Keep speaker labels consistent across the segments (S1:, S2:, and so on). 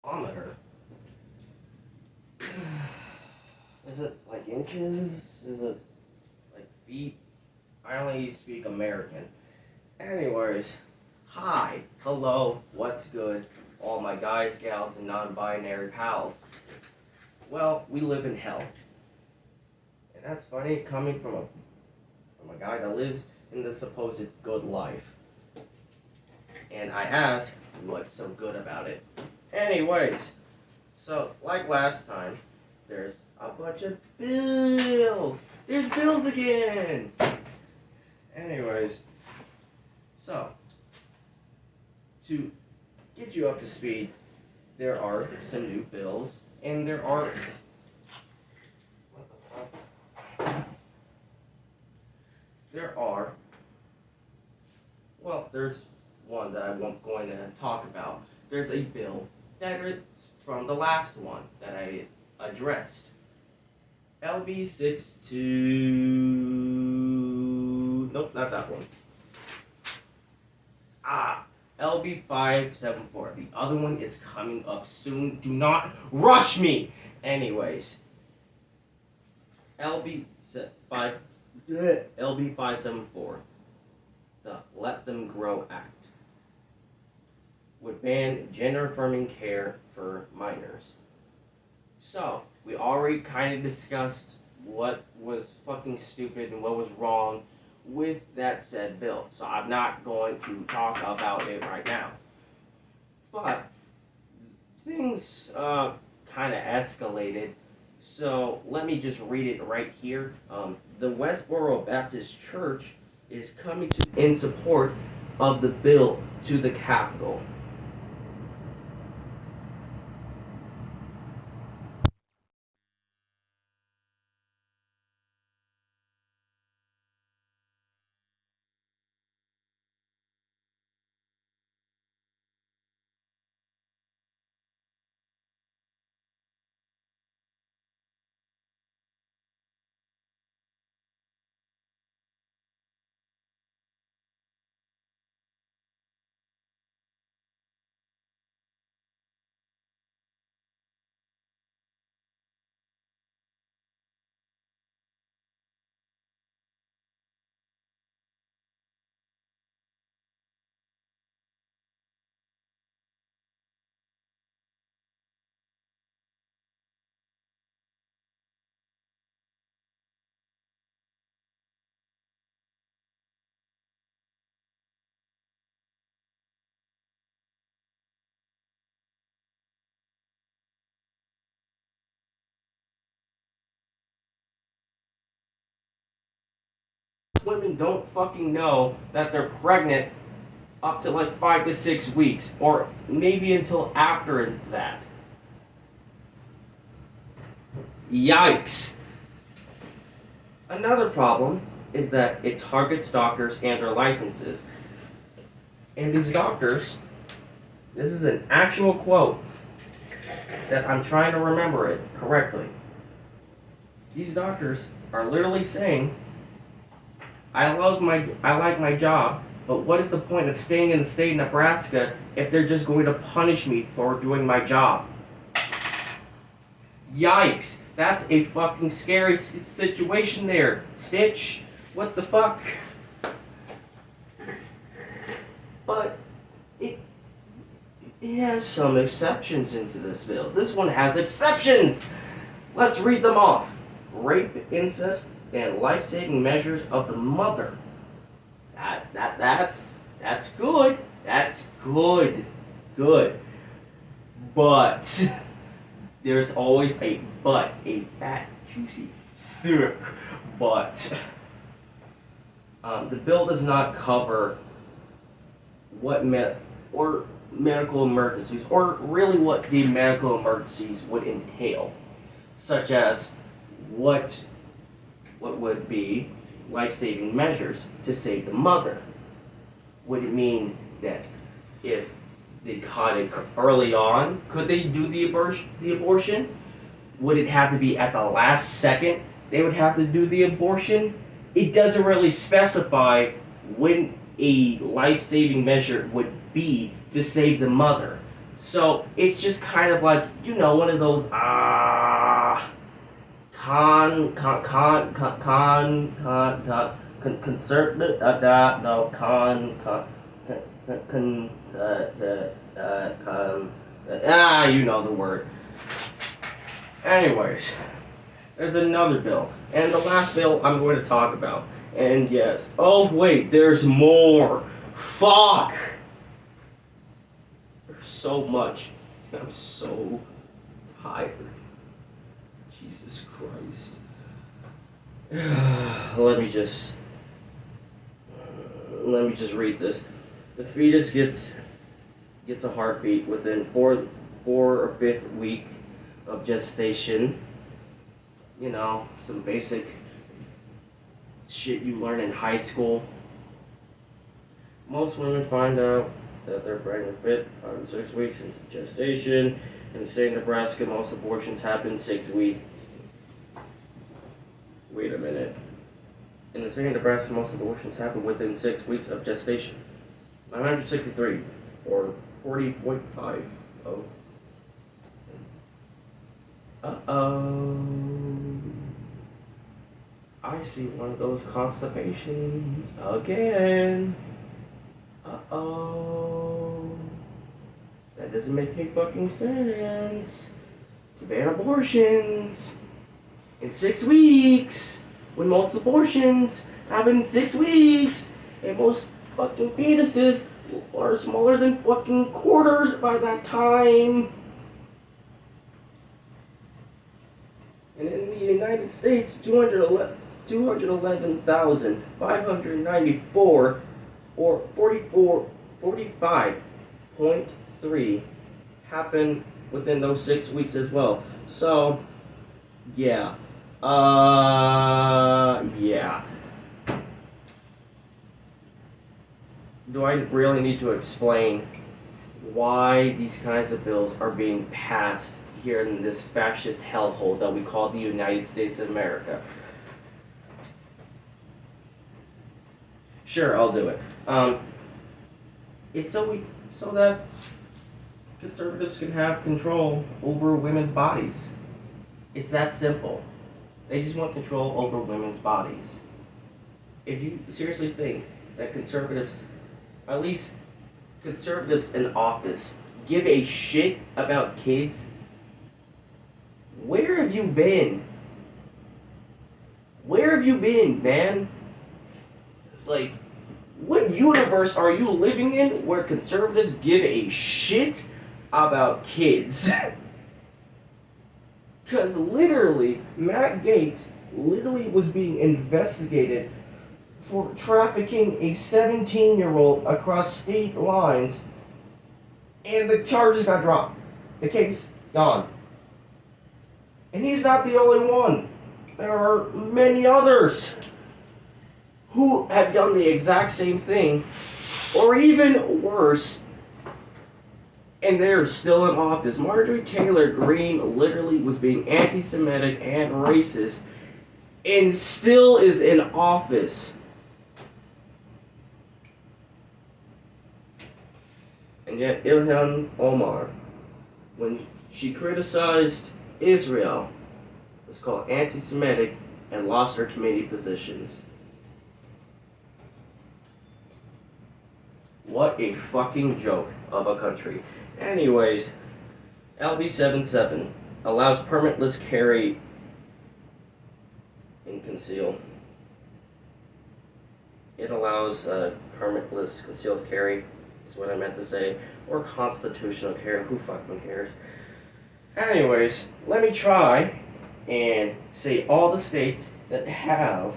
S1: Kilometer. Is it like inches? Is it like feet? I only speak American. Anyways, hi, hello, what's good, all my guys, gals, and non-binary pals. Well, we live in hell, and that's funny coming from a guy that lives in the supposed good life. And I ask, what's so good about it? Anyways, so like last time, there's a bunch of bills. There's bills again. Anyways, so to get you up to speed, there are some new bills, and there are what the fuck? There are there's one that I'm going to talk about. There's a bill that is from the last one that I addressed. LB 62. Nope, not that one. LB 574. The other one is coming up soon. Do not rush me. Anyways, LB 574. The Let Them Grow Act would ban gender-affirming care for minors. So, we already kind of discussed what was fucking stupid and what was wrong with that said bill. So I'm not going to talk about it right now. But things kind of escalated. So let me just read it right here. The Westboro Baptist Church is coming in support of the bill to the Capitol. Women don't fucking know that they're pregnant up to like 5 to 6 weeks, or maybe until after that. Yikes. Another problem is that it targets doctors and their licenses. And these doctors, this is an actual quote that I'm trying to remember it correctly. These doctors are literally saying, I like my job, but what is the point of staying in the state of Nebraska if they're just going to punish me for doing my job? Yikes, that's a fucking scary situation there, Stitch. What the fuck? But it has some exceptions into this bill. This one has exceptions. Let's read them off. Rape, incest, and life-saving measures of the mother. That's good. That's good. Good. But there's always a but, a fat, juicy, thick but. The bill does not cover what medical emergencies, or really what the medical emergencies would entail, such as what would be life-saving measures to save the mother. Would it mean that if they caught it early on, could they do the abortion? Would it have to be at the last second they would have to do the abortion? It doesn't really specify when a life-saving measure would be to save the mother. So it's just kind of like, one of those conservative no you know the word. Anyways, there's another bill, and the last bill I'm going to talk about. And yes, oh wait, there's more. Fuck. There's so much. I'm so tired. Jesus Christ. Let me just read this. The fetus gets a heartbeat within four or fifth week of gestation. Some basic shit you learn in high school. Most women find out that they're pregnant fit 5 to 6 weeks into gestation. In the state of Nebraska, most abortions happen 6 weeks. Wait a minute. In the state of Nebraska, most abortions happen within 6 weeks of gestation. 963, or 40.5 of. I see one of those constipations again. That doesn't make any fucking sense. To ban abortions in 6 weeks, when most abortions happen in 6 weeks, and most fucking fetuses are smaller than fucking quarters by that time. And in the United States, 211,594, or 45.3, happen within those 6 weeks as well. So, yeah. Yeah. Do I really need to explain why these kinds of bills are being passed here in this fascist hellhole that we call the United States of America? Sure, I'll do it. It's so that conservatives can have control over women's bodies. It's that simple. They just want control over women's bodies. If you seriously think that conservatives, at least conservatives in office, give a shit about kids, where have you been? Where have you been, man? Like, what universe are you living in where conservatives give a shit about kids? Because literally, Matt Gaetz literally was being investigated for trafficking a 17-year-old across state lines, and the charges got dropped. The case gone. And he's not the only one. There are many others who have done the exact same thing, or even worse, and they're still in office. Marjorie Taylor Greene literally was being anti-Semitic and racist, and still is in office. And yet Ilhan Omar, when she criticized Israel, was called anti-Semitic and lost her committee positions. What a fucking joke of a country. Anyways, LB 77 allows permitless carry and conceal. It allows permitless concealed carry, is what I meant to say, or constitutional carry, who fucking cares. Anyways, let me try and say all the states that have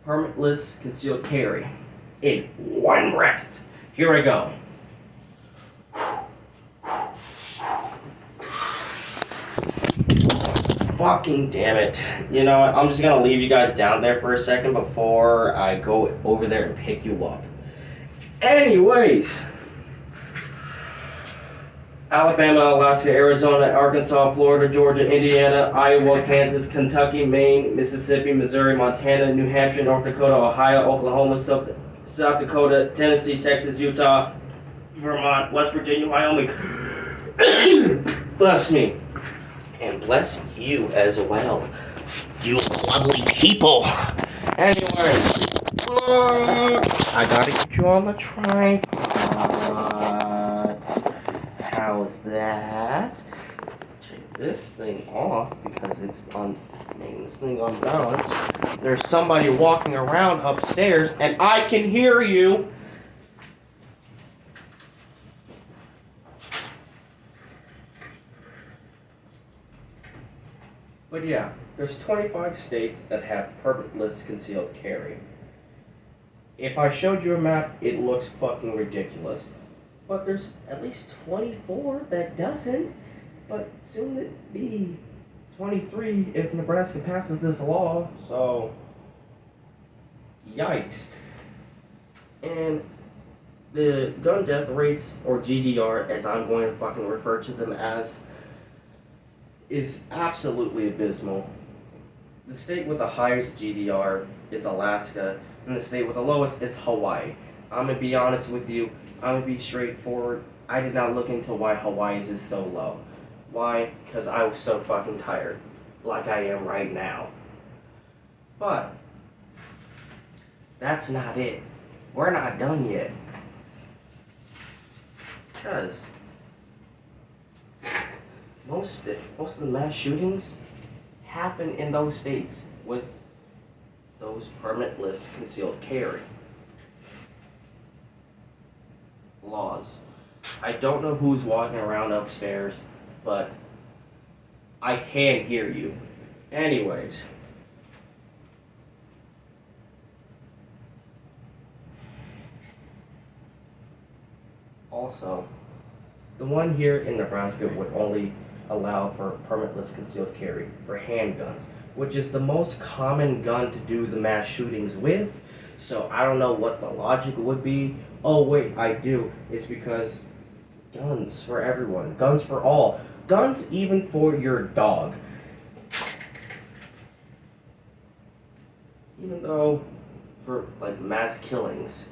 S1: permitless concealed carry in one breath. Here I go. Fucking damn it. You know what? I'm just gonna leave you guys down there for a second before I go over there and pick you up. Anyways, Alabama, Alaska, Arizona, Arkansas, Florida, Georgia, Indiana, Iowa, Kansas, Kentucky, Maine, Mississippi, Missouri, Montana, New Hampshire, North Dakota, Ohio, Oklahoma, South Dakota, Tennessee, Texas, Utah, Vermont, West Virginia, Wyoming. Bless me. And bless you as well. You lovely people. Anyway, I gotta get you on the tripod. How's that? Take this thing off because it's on. Making this thing unbalanced. There's somebody walking around upstairs, and I can hear you. But yeah, there's 25 states that have permitless concealed carry. If I showed you a map, it looks fucking ridiculous. But there's at least 24 that doesn't. But soon it be 23 if Nebraska passes this law. So, yikes. And the gun death rates, or GDR, as I'm going to fucking refer to them as, is absolutely abysmal. The state with the highest GDR is Alaska, and the state with the lowest is Hawaii. I'm gonna be honest with you, I'm gonna be straightforward. I did not look into why Hawaii's is so low. Why? Because I was so fucking tired, like I am right now. But, that's not it. We're not done yet. Because most of the mass shootings happen in those states with those permitless concealed carry laws. I don't know who's walking around upstairs, but I can hear you. Anyways. Also, the one here in Nebraska would only allow for permitless concealed carry for handguns, which is the most common gun to do the mass shootings with. So I don't know what the logic would be. Oh wait, I do. It's because guns for everyone, guns for all, guns even for your dog. Even though for like mass killings,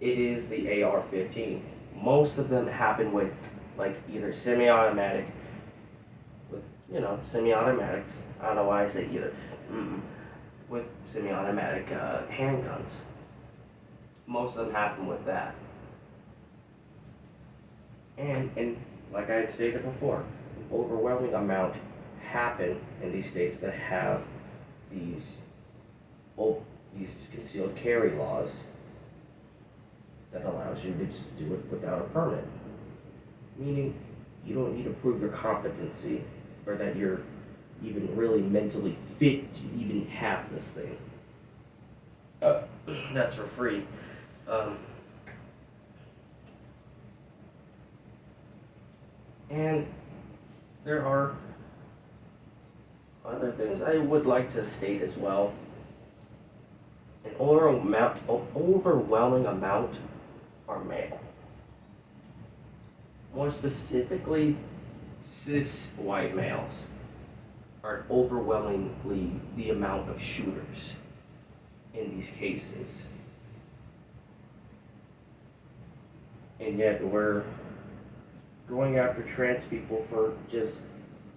S1: it is the AR-15. Most of them happen with like either semi-automatic, with semi-automatics. I don't know why I say either. With semi-automatic handguns. Most of them happen with that. And like I had stated before, an overwhelming amount happen in these states that have these concealed carry laws that allows you to just do it without a permit. Meaning, you don't need to prove your competency or that you're even really mentally fit to even have this thing. That's for free. And there are other things I would like to state as well. An overwhelming amount are male. More specifically, cis white males are overwhelmingly the amount of shooters in these cases. And yet we're going after trans people for just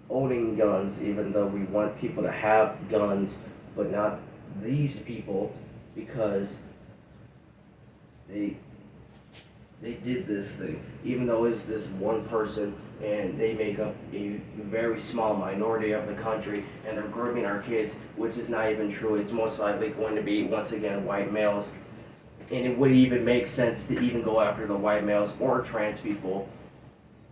S1: owning guns, even though we want people to have guns, but not these people, because they did this thing, even though it's this one person and they make up a very small minority of the country and they're grooming our kids, which is not even true. It's most likely going to be, once again, white males. And it wouldn't even make sense to even go after the white males or trans people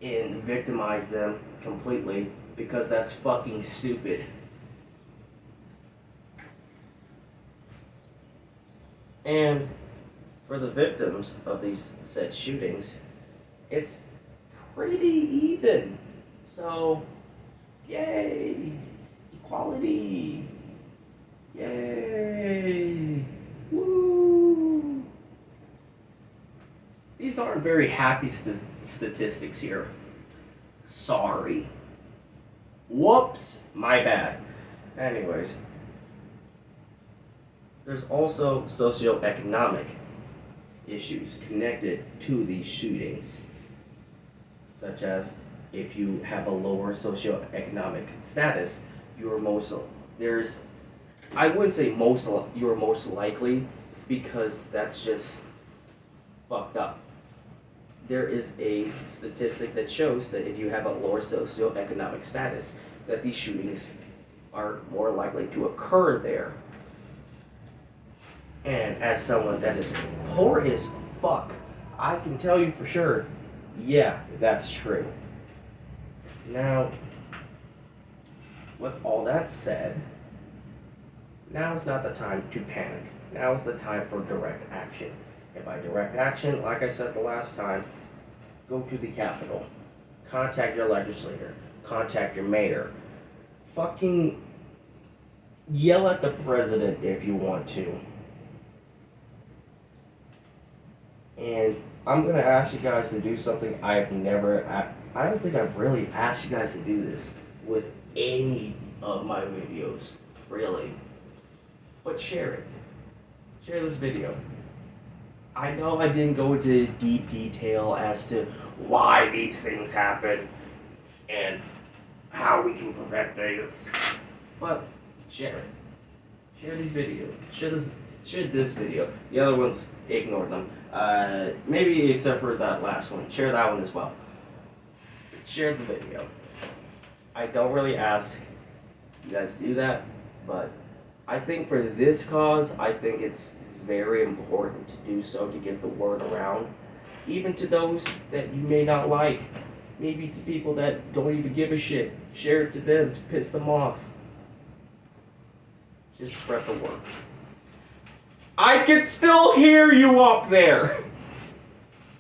S1: and victimize them completely, because that's fucking stupid. And for the victims of these said shootings, it's pretty even. So, yay! Equality! Yay! Woo! These aren't very happy statistics here. Sorry. Whoops! My bad. Anyways. There's also socioeconomic issues connected to these shootings, such as if you have a lower socioeconomic status, you're most there's I wouldn't say you're most likely because that's just fucked up. There is a statistic that shows that if you have a lower socioeconomic status, that these shootings are more likely to occur there. And as someone that is poor as fuck, I can tell you for sure, yeah, that's true. Now, with all that said, now is not the time to panic. Now is the time for direct action. And by direct action, like I said the last time, go to the Capitol. Contact your legislator. Contact your mayor. Fucking yell at the president if you want to. And I'm going to ask you guys to do something I don't think I've really asked you guys to do this with any of my videos, really. But share it. Share this video. I know I didn't go into deep detail as to why these things happen and how we can prevent things, but share it. Share these videos. Share this video. The other ones, ignore them. Maybe except for that last one. Share that one as well. Share the video. I don't really ask you guys to do that, but I think for this cause, I think it's very important to do so to get the word around, even to those that you may not like, maybe to people that don't even give a shit. Share it to them to piss them off. Just spread the word. I can still hear you up there.